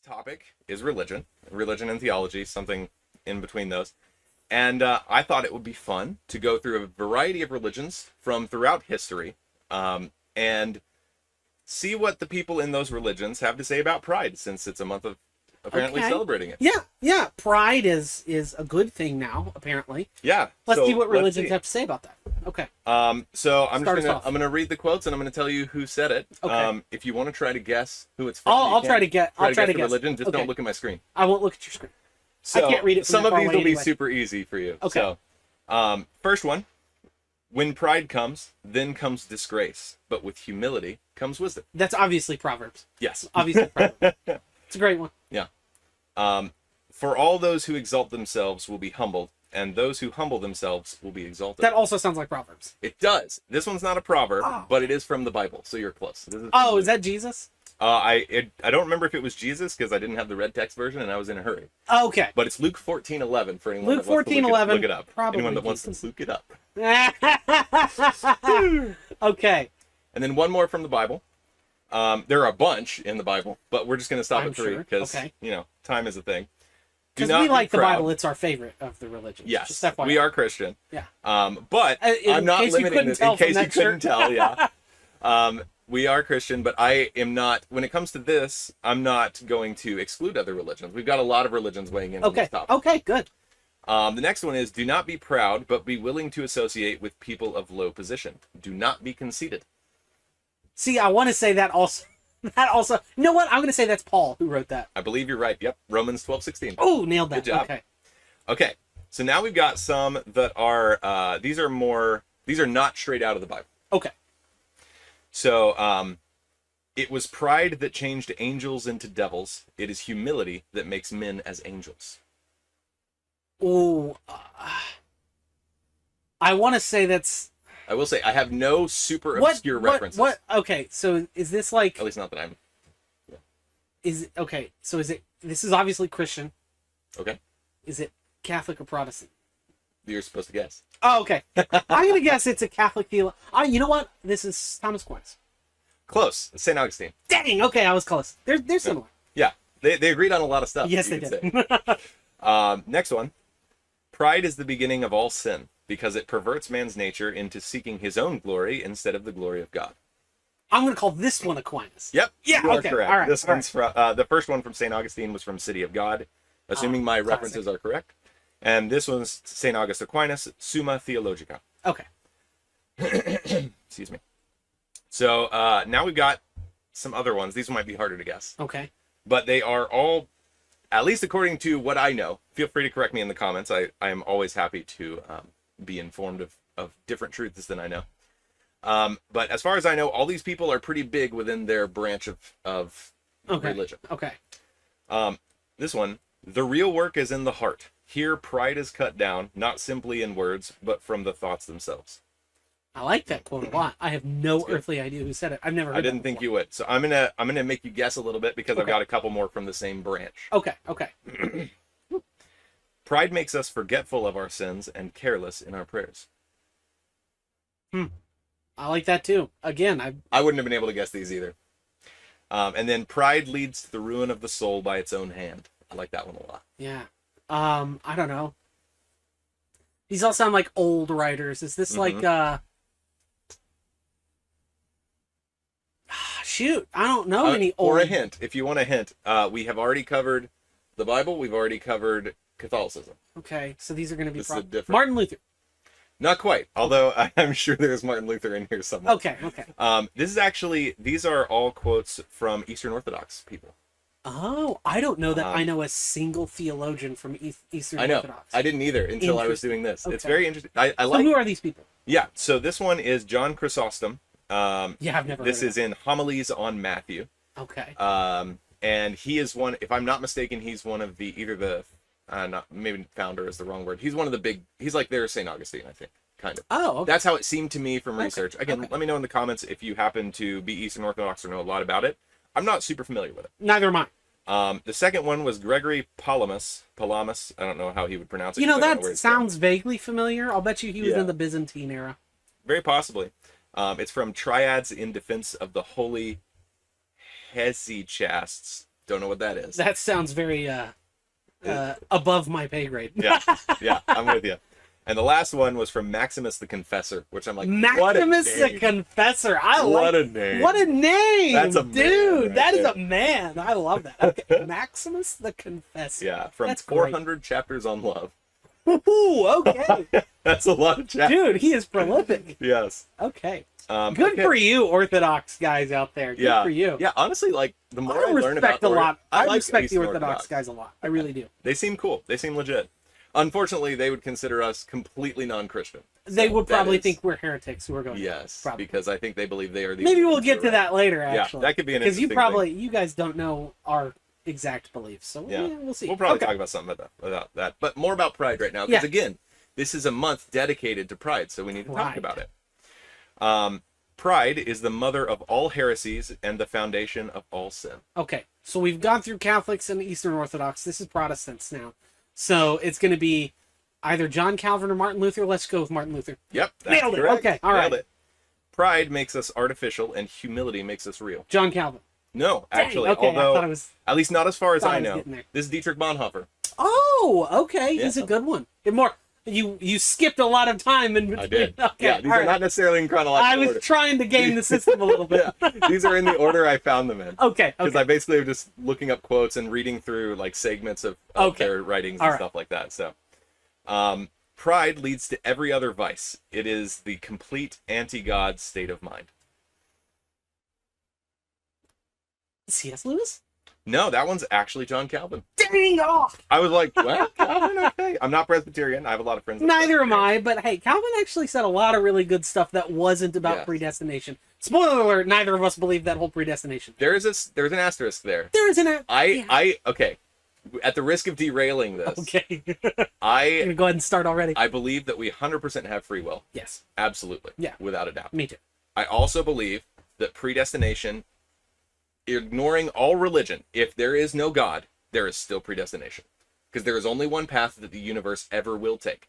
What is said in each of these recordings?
Today's topic is religion and theology, something in between those. And I thought it would be fun to go through a variety of religions from throughout history and see what the people in those religions have to say about pride, since it's a month of apparently celebrating it. Yeah. Pride is a good thing now, apparently. Yeah. Let's see what religions have to say about that. Okay. So I'm gonna read the quotes and I'm gonna tell you who said it. Okay. If you want to try to guess who it's from, I'll try to guess the religion. Just don't look at my screen. I won't look at your screen. So I can't read it from some of far these away will be anyway. super easy for you. Okay. So, first one: when pride comes, then comes disgrace, but with humility comes wisdom. That's obviously Proverbs. Yes. Obviously Proverbs. It's a great one. Yeah. For all those who exalt themselves will be humbled, and those who humble themselves will be exalted. That also sounds like Proverbs. It does. This one's not a proverb, Oh. but it is from the Bible, so you're close. Is that Jesus? I don't remember if it was Jesus because I didn't have the red text version and I was in a hurry. Oh, okay. But it's Luke 14:11 for anyone Luke that wants to 14:11, look it up. probably Anyone that wants Jesus. to look it up. Okay. And then one more from the Bible. There are a bunch in the Bible, but we're just going to stop I'm at 3 sure. because, Okay. time is a thing. Do Because not we be like the proud. Bible. It's our favorite of the religions. Yes, Just FYI. we are Christian. Yeah. But In I'm not case you limiting couldn't this tell in from case you that couldn't shirt. tell. Yeah. We are Christian, but I am not. When it comes to this, I'm not going to exclude other religions. We've got a lot of religions weighing in on Okay. this topic. Okay, good. The next one is: do not be proud, but be willing to associate with people of low position. Do not be conceited. See, I want to say that also. You know what? I'm going to say that's Paul who wrote that. I believe you're right. Yep, Romans 12:16. Oh, nailed that. Good job. Okay. Okay, so now we've got some that are these are not straight out of the Bible. Okay. So it was pride that changed angels into devils. It is humility that makes men as angels. Oh, I want to say that's I will say I have no super obscure references. What? Okay, so is this like? At least not that I'm. So is it? This is obviously Christian. Okay. Is it Catholic or Protestant? You're supposed to guess. Oh, okay. I'm gonna guess it's a Catholic theologian. You know what? This is Thomas Aquinas. Close. St. Augustine. Dang. Okay, I was close. They're similar. Yeah, they agreed on a lot of stuff. Yes, you they could did. say. Next one. Pride is the beginning of all sin because it perverts man's nature into seeking his own glory instead of the glory of God. I'm gonna call this one Aquinas. Yep. Yeah. You are Okay. correct. All right. This all one's from the first one from St. Augustine was from City of God, assuming my classic. references are correct. And this one's St. August Aquinas, Summa Theologica. right. Okay. Excuse me. So now we've got some other ones. These might be harder to guess, Okay. but they are all, at least according to what I know. Feel free to correct me in the comments. I am always happy to be informed of different truths than I know. But as far as I know, all these people are pretty big within their branch of Okay. religion. Okay. This one, the real work is in the heart. Here, pride is cut down, not simply in words, but from the thoughts themselves. I like that quote a lot. I have no earthly idea who said it. I've never heard I didn't think you would. So I'm gonna make you guess a little bit because I've Okay. got a couple more from the same branch. Okay. Okay. Pride makes us forgetful of our sins and careless in our prayers. I like that too. Again, I wouldn't have been able to guess these either. And then pride leads to the ruin of the soul by its own hand. I like that one a lot. yeah. I don't know. These all sound like old writers. Is this like shoot, I don't know any old. For a hint, if you want a hint, we have already covered the Bible. We've already covered Catholicism. Okay, so these are going to be This is a different- Martin Luther. Not quite, although I'm sure there's Martin Luther in here somewhere. Okay. Okay. These are all quotes from Eastern Orthodox people. Oh, I don't know that I know a single theologian from Eastern I know. Orthodox. I didn't either until I was doing this. It's Okay. very interesting. I So like. who are these people? Yeah. So this one is John Chrysostom. Yeah, I've never. This heard is in Homilies on Matthew. of it. Okay. And he is one. If I'm not mistaken, he's one of the not maybe founder is the wrong word. He's one of the big. He's like their St. Augustine, I think, kind of. Oh, okay. That's how it seemed to me from research. Again, Okay. let me know in the comments if you happen to be Eastern Orthodox or know a lot about it. I'm not super familiar with it. Neither am I. The second one was Gregory Palamas. I don't know how he would pronounce it. You know, 'cause I don't that where it's from. sounds vaguely familiar. I'll bet you he was Yeah. in the Byzantine era. Very possibly. It's from Triads in Defense of the Holy Hesychasts. Don't know what that is. That sounds very above my pay grade. Yeah, yeah, I'm with you. And the last one was from Maximus the Confessor, which I'm like, Maximus what a the name. Confessor. What a name. What a name. That's a man dude. right That is there. a man. I love that. Okay. Maximus the Confessor. Yeah, from That's 400 chapters on love. Ooh, okay. That's a lot of chapters. Dude, he is prolific. Yes. Okay. Good okay. for you, Orthodox guys out there. Good Yeah. for you. Yeah, honestly, like, the more I, I learn about respect a lot. I like respect the Eastern Orthodox guys a lot. I really do. They seem cool. They seem legit. Unfortunately, they would consider us completely non-Christian. They So would that probably is- think we're heretics who are going. Yes, Probably. because I think they believe they are the. Maybe only we'll ones get to are that later. right. Actually, Yeah, that could be an because interesting you guys don't know our exact beliefs, so Yeah. we'll see. We'll probably Okay. talk about something about that, but more about Pride right now because Yeah. again, this is a month dedicated to Pride, so we need to talk Pride. about it. Pride is the mother of all heresies and the foundation of all sin. Okay, so we've gone through Catholics and Eastern Orthodox. This is Protestants now, so it's going to be either John Calvin or Martin Luther. Let's go with Martin Luther. Yep, that's Nailed it. correct. Okay, all Nailed right. it. Pride makes us artificial, and humility makes us real. John Calvin. No, Dang, actually, okay, I although thought it was. at least not as far as thought I I was know. getting there. This is Dietrich Bonhoeffer. Oh, okay, he's Yeah. a good one. And more, you skipped a lot of time in between. I did. Okay, Yeah, these all are right. not necessarily in chronological I was order. trying to game the system a little bit. Yeah, these are in the order I found them in. Okay, Because okay. I basically am just looking up quotes and reading through like segments of Okay. their writings All and right. stuff like that. So, pride leads to every other vice. It is the complete anti-God state of mind. C.S. Lewis? No, that one's actually John Calvin. Dang off! I was like, well, Calvin, okay. I'm not Presbyterian. I have a lot of friends. that are Neither am Presbyterian. I, but hey, Calvin actually said a lot of really good stuff that wasn't about Yes. predestination. Spoiler alert, neither of us believe that whole predestination. There's an asterisk there. There isn't a... Okay. At the risk of derailing this, Okay. I'm gonna go ahead and start already. I believe that we 100% have free will. Yes, Absolutely. Yeah. Without a doubt. me too. I also believe that predestination, ignoring all religion, if there is no God, there is still predestination. Because there is only one path that the universe ever will take.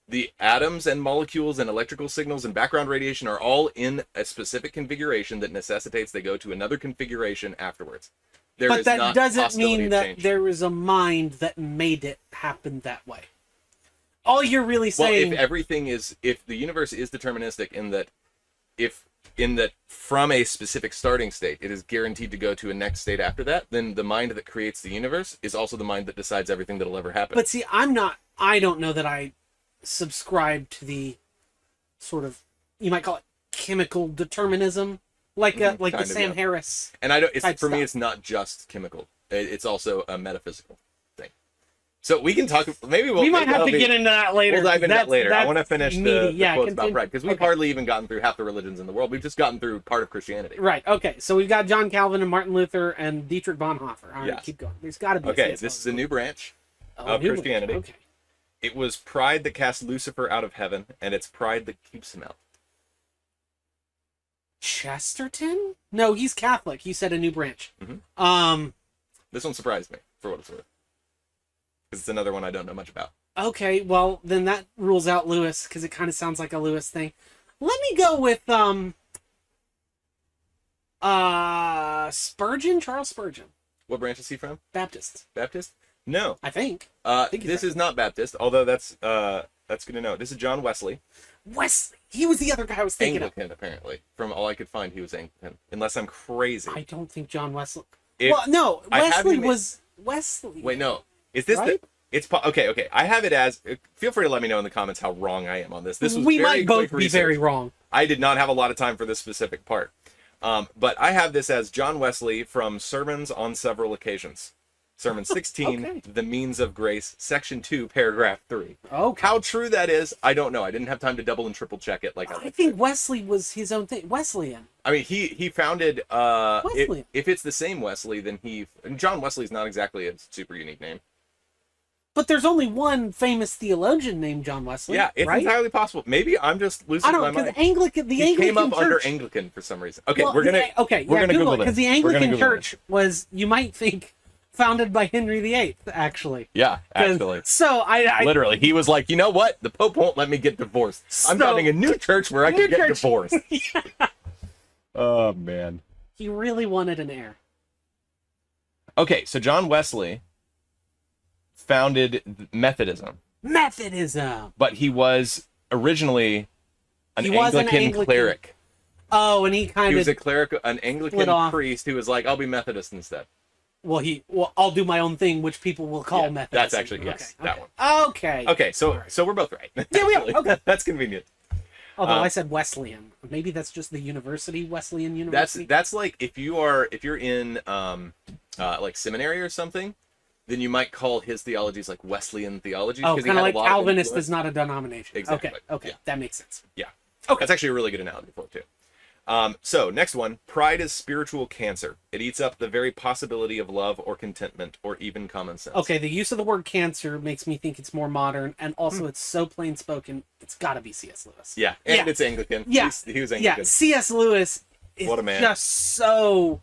The atoms and molecules and electrical signals and background radiation are all in a specific configuration that necessitates they go to another configuration afterwards. There But is that not doesn't possibility mean of that change. there was a mind that made it happen that way. All you're really Well, saying... if the universe is deterministic in that from a specific starting state it is guaranteed to go to a next state after that, then the mind that creates the universe is also the mind that decides everything that'll ever happen. But see, I don't know that I subscribe to the sort of, you might call it chemical determinism, like the kind of, Sam yeah. Harris. And I don't. type For me, stuff. it's not just chemical. It's also a metaphysical thing. So we can talk. Maybe We might have that'll to be- get into that later. We'll dive into that That's- later. I that's want to finish meaty. the Yeah, quotes about continue. pride because we've Okay. hardly even gotten through half the religions in the world. We've just gotten through part of Christianity. Right. Okay. So we've got John Calvin and Martin Luther and Dietrich Bonhoeffer. All right, Yes. keep going. There's got to be. Okay, CS this is a new branch Oh, of new one. Christianity. Okay. It was pride that cast Lucifer out of heaven, and it's pride that keeps him out. Chesterton? No, he's Catholic. You said a new branch. Mhm. This one surprised me, for what it's worth. Because it's another one I don't know much about. Okay, well, then that rules out Lewis, because it kind of sounds like a Lewis thing. Let me go with, Spurgeon? Charles Spurgeon. What branch is he from? Baptist, Baptist? No. I think. think he's This is not Baptist, although that's good to know. This is John Wesley. Wesley. He was the other guy I was thinking Anglican, apparently. From all I could find, he was Anglican. Unless I'm crazy. of. I don't think John Wesley. If- well, no, I have Wesley him in- was Wesley. Wait, no. Is this Right? okay. I have it as. Feel free to let me know in the comments how wrong I am on this. This was we very might both quick be research. very wrong. I did not have a lot of time for this specific part. But I have this as John Wesley from Sermons on Several Occasions. Sermon 16, Okay. The Means of Grace, Section 2, Paragraph 3. Okay. How true that is, I don't know. I didn't have time to double and triple check it like I I like think to. Wesley was his own thing. Wesleyan. I mean, he founded... Wesley. if it's the same Wesley, then and John Wesley's not exactly a super unique name. But there's only one famous theologian named John Wesley. Yeah, it's right? entirely possible. Maybe I'm just losing I don't my because mind. Anglican. The He Anglican came up Church. under Anglican for some reason. Okay, Well, we're gonna Google it, this. because the We're gonna Anglican Google Church was, you might think, founded by Henry VIII. Actually. Yeah, 'Cause- actually. So I Literally, he was like, you know what? The Pope won't let me get divorced. I'm So- founding a new church where I New can get church. divorced. Oh man. he really wanted an heir. Okay, so John Wesley founded Methodism, Methodism. but he was originally an He was an Anglican Anglican. cleric. Oh, and he He kind was of a cleric, an Anglican split off. priest who was like, "I'll be Methodist instead." well, I'll do my own thing, which people will call Yeah, Methodism. that's actually- yes, okay. that one. Okay. Okay, so Alright. so we're both right. Yeah, we are. Actually. Okay. That's convenient. Although Um, I said Wesleyan, maybe that's just the university, Wesleyan That's University. that's like if you're in like seminary or something, then you might call his theologies like Wesleyan theologies. Oh, 'cause he kind had of a like lot of Calvinist influence. is not a denomination. Exactly, Okay. Okay. yeah. That makes sense. Yeah. Okay. That's actually a really good analogy for it too. So next one, pride is spiritual cancer. It eats up the very possibility of love or contentment or even common sense. Okay, the use of the word cancer makes me think it's more modern, and Hmm. also it's so plain spoken. It's got to be C.S. Lewis. Yeah, and Yeah. it's Anglican. Yeah. He was Yeah, Anglican. C.S. Lewis is What a man. just so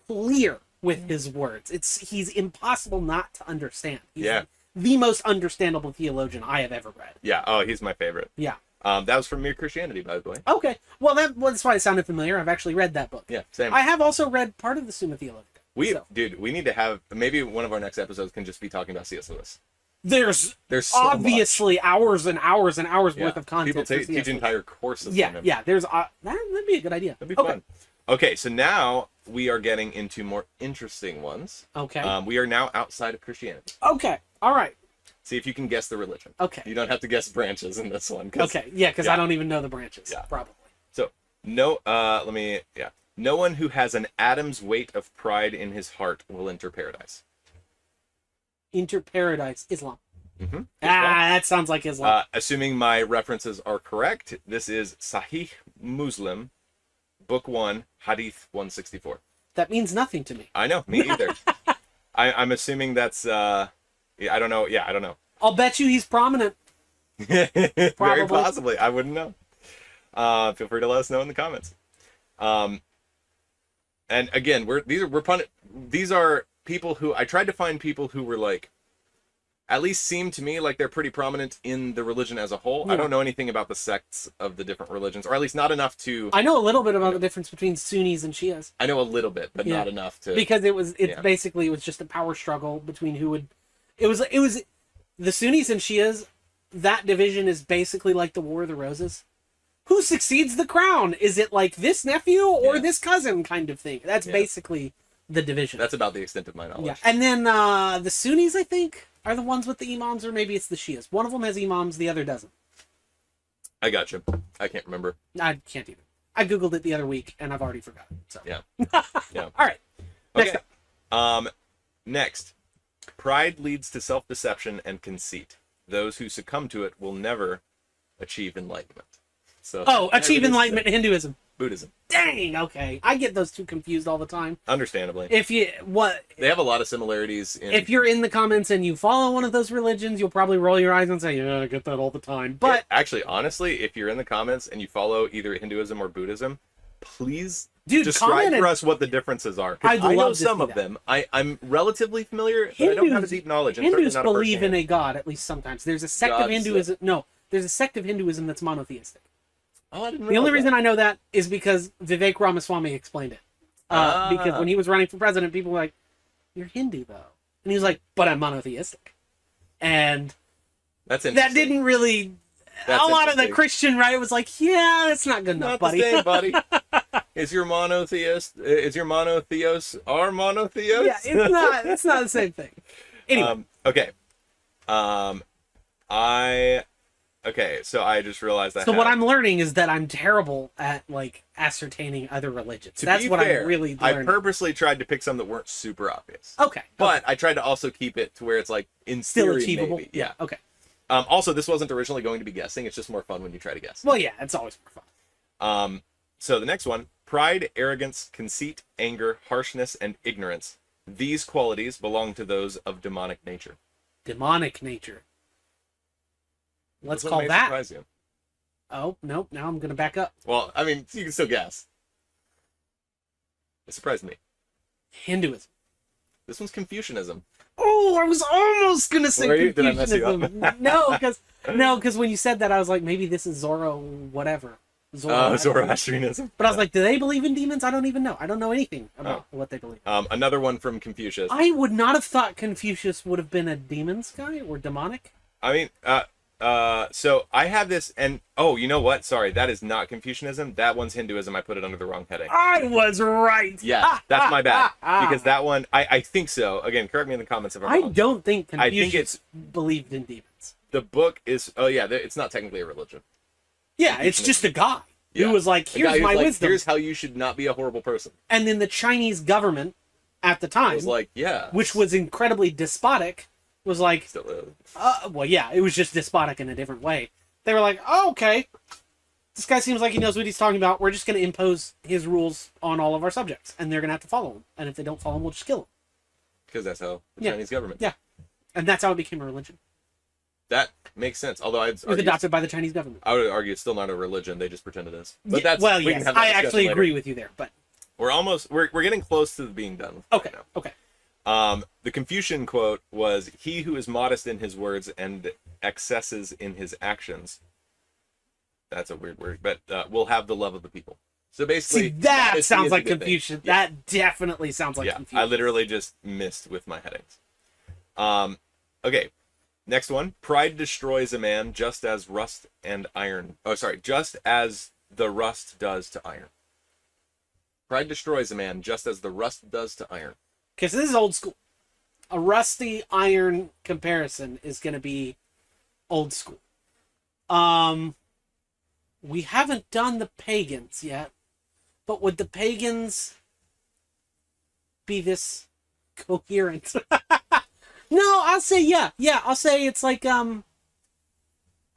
clear with his words. He's impossible not to understand. He's Yeah. the most understandable theologian I have ever read. Yeah. Oh, he's my favorite. Yeah. That was from Mere Christianity, by the way. Okay. Well, that's why it sounded familiar. I've actually read that book. Yeah, same. I have also read part of the Summa Theologica. So, Dude, we need to have maybe one of our next episodes can just be talking about C.S. Lewis. there's There's so obviously hours and hours and hours much. worth of content. People for teach C.S. Lewis. entire courses. Yeah, on him. yeah. There's that'd be a good idea. That'd be Okay. fun. Okay, so now we are getting into more interesting ones. Okay. We are now outside of Christianity. Okay. All right. See if you can guess the religion. Okay. You don't have to guess branches in this one. 'Cause- Okay. Yeah, because yeah. I don't even know the branches. Yeah. Probably. So no, no one who has an atom's weight of pride in his heart will enter paradise. Inter Paradise Islam. Mm-hmm. That sounds like Islam. Assuming my references are correct, this is Sahih Muslim, Book 1, Hadith 164. That means nothing to me. I know, me either. I'm assuming that's, yeah, I don't know. Yeah, I don't know. I'll bet you he's prominent. Very Probably. possibly. I wouldn't know. Feel free to let us know in the comments. And again, these are people who I tried to find people who were like, at least seem to me like they're pretty prominent in the religion as a whole. Yeah. I don't know anything about the sects of the different religions, or at least not enough to. I know a little bit about the difference between Sunnis and Shias I know a little bit, but Yeah. not enough to. because it's Yeah. basically it was just a power struggle between who would. It was the Sunnis and Shias. That division is basically like the War of the Roses. Who succeeds the crown? Is it like this nephew or Yeah. this cousin kind of thing? That's Yeah. basically the division. That's about the extent of my knowledge. Yeah, and then the Sunnis, I think, are the ones with the imams, or maybe it's the Shias. One of them has imams, the other doesn't. I got you. I can't remember. I can't even. I googled it the other week, and I've already forgotten. So Yeah. Yeah. all right. Next Okay. Next, pride leads to self-deception and conceit. Those who succumb to it will never achieve enlightenment. So. Oh, achieve everything's enlightenment in Hinduism. Buddhism. Dang. Okay, I get those two confused all the time. Understandably, If you they have a lot of similarities. if you're in the comments and you follow one of those religions, you'll probably roll your eyes and say, "Yeah, I get that all the time." But actually, honestly, if you're in the comments and you follow either Hinduism or Buddhism, please Dude, describe comment for and- us what the differences are. 'Cause I'd I know love to some see of that. them. I'm relatively familiar, but I don't have a Hindus- deep knowledge. And Hindus certainly not a believe in firsthand. a god, at least sometimes. There's a sect of Gods, Hinduism. No, there's a sect of Hinduism that's monotheistic. Oh, I didn't The only realize reason I know that is because Vivek Ramaswamy explained it. Because when he was running for president, people were like, "You're Hindu, though," and he was like, "But I'm monotheistic," and That's that interesting. didn't really. That's a lot of the interesting. Christian right was like, "Yeah, that's not good enough, Not buddy." the same, buddy. Is your monotheist? Is your monotheos our monotheos? Yeah, it's not. It's not the same thing. Anyway, Okay. Okay. So I just realized that. so what I'm learning is that I'm terrible at like ascertaining other religions. To That's be what fair, I'm really I learning. purposely tried to pick some that weren't super obvious. Okay, But I tried to also keep it to where it's like in still theory, achievable. maybe. Yeah. Okay. Also, this wasn't originally going to be guessing. It's just more fun when you try to guess. Well, yeah, it's always more fun. So the next one: pride, arrogance, conceit, anger, harshness, and ignorance. These qualities belong to those of demonic nature. Demonic nature. Let's This one call may that. surprise you. Oh, nope. Now I'm going to back up. Well, I mean, you can still guess. It surprised me. Hinduism. This one's Confucianism. Oh, I was almost going to say Were you? Did I mess you up? Confucianism. No, because when you said that, I was like, maybe this is Zorro, whatever. Zoroastrianism. But I was like, do they believe in demons? I don't even know. I don't know anything about what they believe. Another one from Confucius. I would not have thought Confucius would have been a demons guy or demonic. I mean, so I have this, and you know what? Sorry, that is not Confucianism. That one's Hinduism. I put it under the wrong heading. I was right. Yeah, that's my bad. Because that one, I think so. Again, correct me in the comments if I'm I wrong. don't think I think Confucius believed in demons. The book is. Oh yeah, it's not technically a religion. Yeah, it's just a guy Yeah. who was like, The guy here's who's my like, wisdom. Here's how you should not be a horrible person. And then the Chinese government at the I time, was like, yeah, which was incredibly despotic, was like, still, well, yeah, it was just despotic in a different way. They were like, oh, okay, this guy seems like he knows what he's talking about. We're just going to impose his rules on all of our subjects, and they're going to have to follow him. And if they don't follow him, we'll just kill him. because that's how the Yeah. Chinese government. Yeah. And that's how it became a religion. That makes sense. Although It was adopted by the Chinese government. I would argue it's still not a religion. They just pretend it is. But Yeah, that's well, we can yes, have that I discussion actually later. agree with you there, but We're getting close to being done with it okay, now. okay. The Confucian quote was, "He who is modest in his words and excesses in his actions." That's a weird word, but will have the love of the people. So basically, See, that modesty sounds is a like good thing. Confucius. Yeah. That definitely sounds like Yeah, Confucius. I literally just missed with my headings. Okay, next one. Pride destroys a man just as rust and iron. Oh, sorry, just as the rust does to iron. Pride destroys a man just as the rust does to iron. Because this is old school. A rusty iron comparison is going to be old school. We haven't done the pagans yet, but would the pagans be this coherent? No, I'll say yeah. Yeah, I'll say it's like I don't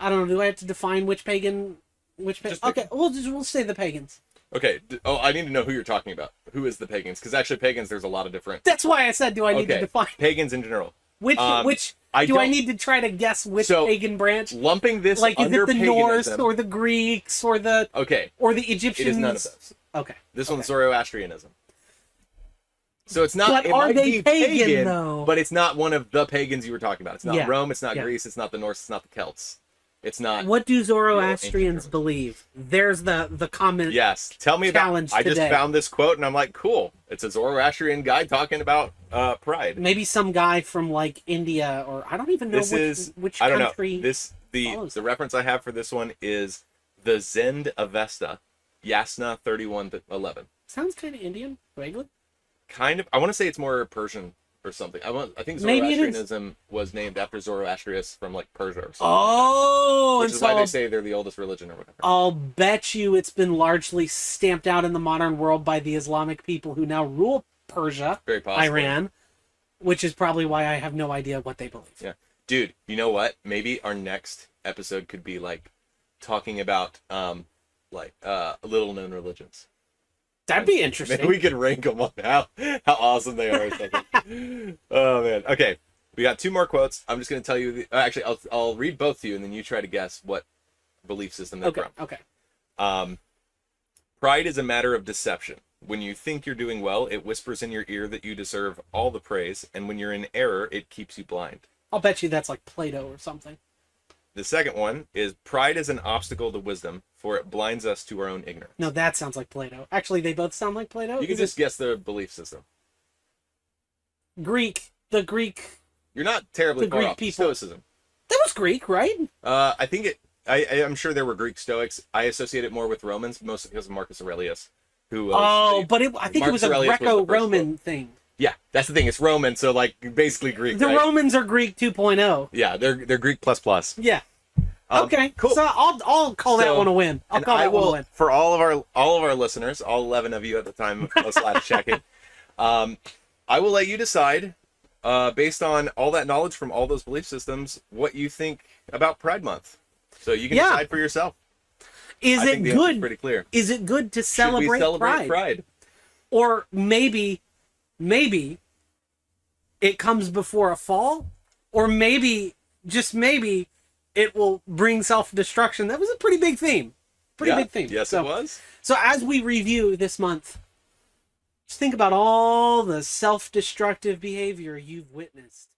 know. Do I have to define which pagan? Just pick- Okay, we'll say the pagans. Okay. I need to know who you're talking about. Who is the pagans? Because actually, pagans, there's a lot of different. That's why I said, do I need to define Pagans in general. which? I Do I don't- need to try to guess which So, pagan branch? Lumping this Like, is under it the Norse paganism- or the Greeks or the Okay, Egyptians? it is none of those. Okay. This okay. one's Zoroastrianism. So it's not. But it are might they be pagan, though? But it's not one of the pagans you were talking about. It's not Yeah, Rome. It's not yeah. Greece. It's not the Norse. It's not the Celts. It's not. What do ancient Zoroastrians Romans. believe? There's the comment. Yes. Tell me about. Challenge I just today. found this quote and I'm like, cool. It's a Zoroastrian guy talking about pride. Maybe some guy from like India or I don't even know which I don't country. know. follows The reference I have for this one is the Zend Avesta, Yasna 31:11. Sounds kind of Indian, vaguely. Kind of. I want to say it's more Persian or something. I think Maybe it is. Zoroastrianism was named after Zoroastrius from like Persia or something. Oh, Which and is so why they say they're the oldest religion or whatever. I'll bet you it's been largely stamped out in the modern world by the Islamic people who now rule Persia, Very possible. Iran, which is probably why I have no idea what they believe. Yeah. Dude, you know what? Maybe our next episode could be like talking about little known religions. That'd be interesting. Maybe we could rank them on how awesome they are or something. Oh man. Okay. We got two more quotes. I'm just going to tell you actually I'll read both to you and then you try to guess what belief system they're Okay, from. okay. Pride is a matter of deception. When you think you're doing well, it whispers in your ear that you deserve all the praise, and when you're in error, it keeps you blind. I'll bet you that's like Plato or something. The second one is pride is an obstacle to wisdom, for it blinds us to our own ignorance. No, that sounds like Plato. Actually, they both sound like Plato. You can Is just guess the belief system. it the Greek. You're not terribly The far Greek off. people. Stoicism. That was Greek, right? I think I'm sure there were Greek Stoics. I associate it more with Romans, mostly because of Marcus Aurelius, who was I think it was Marcus a Aurelius was the first Greco-Roman thing. yeah, that's the thing. It's Roman, so like basically Greek. The right? Romans are Greek 2.0. Yeah, they're Greek plus plus. Yeah. Okay. cool. So I'll call that So- one a win. I'll And call I that one a will, win. for all of our listeners, all 11 of you at the time of us last checking, I will let you decide, based on all that knowledge from all those belief systems, what you think about Pride Month. So you can Yeah. decide for yourself. Is I it think the answer's good? pretty clear. Is it good to Should celebrate, we celebrate Pride? Or maybe it comes before a fall, or maybe just maybe it will bring self-destruction. That was a pretty big theme. Yeah. Big theme. Yes, so, it was. So as we review this month, just think about all the self-destructive behavior you've witnessed.